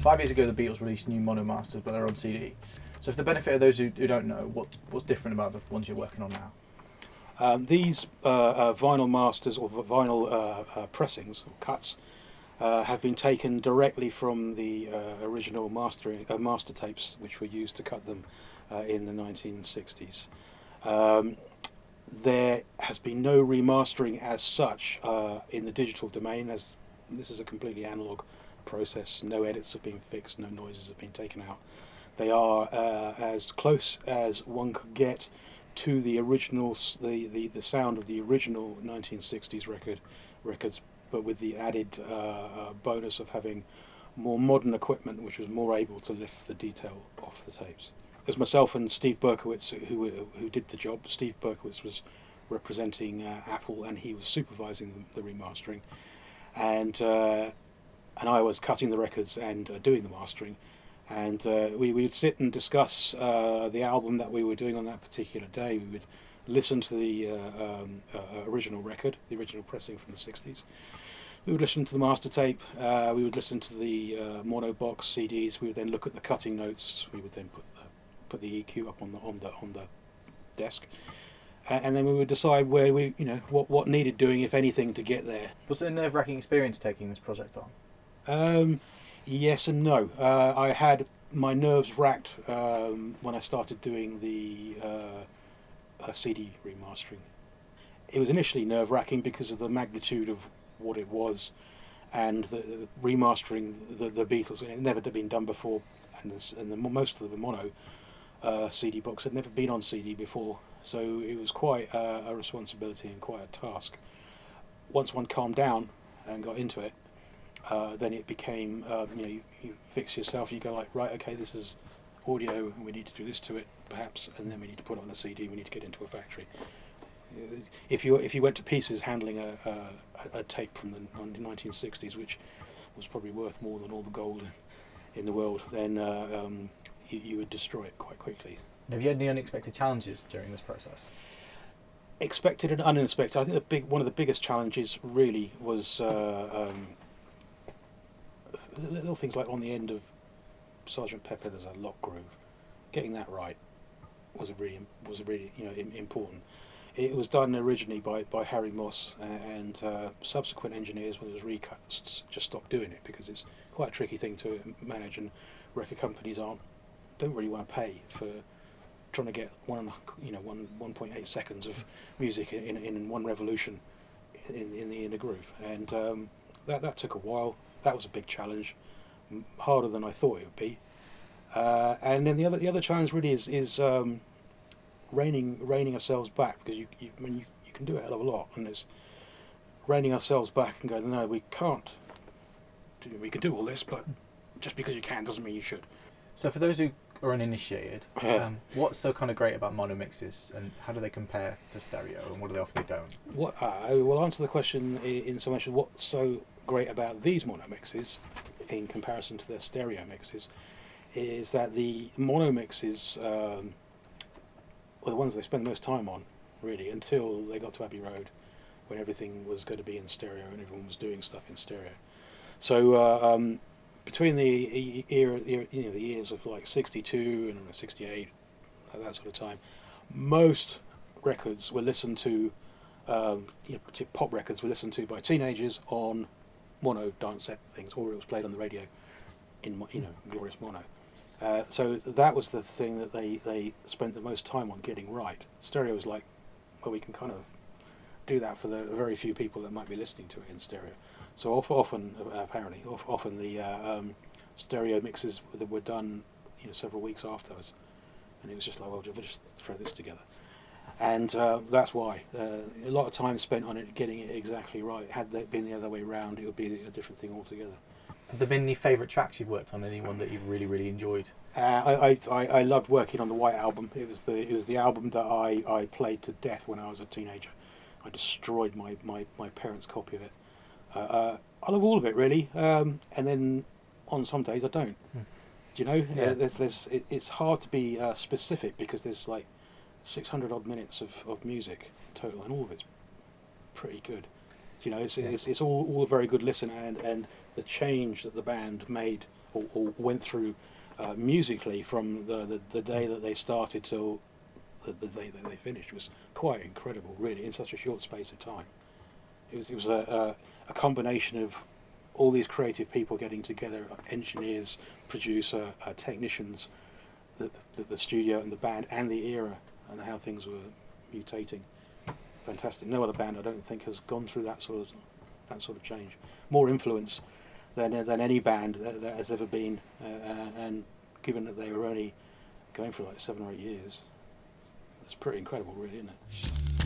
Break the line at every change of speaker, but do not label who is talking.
5 years ago, the Beatles released new mono masters, but they're on CD. So, for the benefit of those who don't know, what's different about the ones you're working on now?
These vinyl masters or vinyl pressings or cuts have been taken directly from the original master tapes, which were used to cut them in the 1960s. There has been no remastering as such in the digital domain, as this is a completely analog process. No edits have been fixed, no noises have been taken out. They are as close as one could get to the original, the sound of the original 1960s records, but with the added bonus of having more modern equipment, which was more able to lift the detail off the tapes. There's myself and Steve Berkowitz who did the job. Steve Berkowitz was representing Apple, and he was supervising the remastering, and I was cutting the records and doing the mastering. And we would sit and discuss the album that we were doing on that particular day. We would listen to the original record, the original pressing from the 60s. We would listen to the master tape. We would listen to the mono box CDs. We would then look at the cutting notes. We would then put the EQ up on the desk, and then we would decide where what needed doing, if anything, to get there.
Was it a nerve-wracking experience taking this project on?
Yes and no. I had my nerves racked when I started doing the CD remastering. It was initially nerve-wracking because of the magnitude of what it was, and the remastering the Beatles. It had never been done before, and most of the mono CD box had never been on CD before, so it was quite a responsibility and quite a task. Once one calmed down and got into it, then it became, you fix yourself, you go like, right, okay, this is audio, and we need to do this to it, perhaps, and then we need to put it on the CD, we need to get into a factory. If you went to pieces handling a tape from the 1960s, which was probably worth more than all the gold in the world, then you would destroy it quite quickly.
And have you had any unexpected challenges during this process?
Expected and unexpected. I think one of the biggest challenges really was little things like on the end of Sergeant Pepper, there's a lock groove. Getting that right was really important. It was done originally by Harry Moss, and subsequent engineers, when it was recut, just stopped doing it because it's quite a tricky thing to manage, and record companies don't really want to pay for trying to get 1.8 seconds of music in one revolution in a groove, and that took a while. That was a big challenge, harder than I thought it would be. And then the other challenge really is reining ourselves back, because you can do a hell of a lot, and it's reining ourselves back and going, no, we can't. We can do all this, but just because you can doesn't mean you should.
So for those who are uninitiated, what's so kind of great about mono mixes, and how do they compare to stereo, and what do they offer they don't?
I will answer the question in so much as what's so great about these mono mixes in comparison to their stereo mixes is that the mono mixes were the ones they spend the most time on, really, until they got to Abbey Road, when everything was going to be in stereo and everyone was doing stuff in stereo. So between the the years of like 62 and 68, that sort of time, most records were listened to, pop records were listened to by teenagers on mono dance set things, or it was played on the radio in glorious mono. So that was the thing that they spent the most time on getting right. Stereo was like, well, we can kind of do that for the very few people that might be listening to it in stereo. So often the stereo mixes that were done, several weeks afterwards, and it was just like, well, we'll just throw this together. And that's why a lot of time spent on it, getting it exactly right. Had that been the other way around, it would be a different thing altogether.
Have there been any favourite tracks you've worked on? Anyone that you've really, really enjoyed?
I loved working on the White Album. It was the album that I played to death when I was a teenager. I destroyed my parents' copy of it. I love all of it, really, and then on some days I don't. Do you know?
Yeah.
It's hard to be specific, because there's like 600 odd minutes of music total, and all of it's pretty good. You know, it's all a very good listen, and the change that the band made or went through musically from the day that they started till the day that they finished was quite incredible, really, in such a short space of time. It was a combination of all these creative people getting together, engineers, producer, technicians, the studio and the band and the era and how things were mutating. Fantastic. No other band, I don't think, has gone through that sort of change. More influence than any band that has ever been, and given that they were only going for like 7 or 8 years, it's pretty incredible, really, isn't it?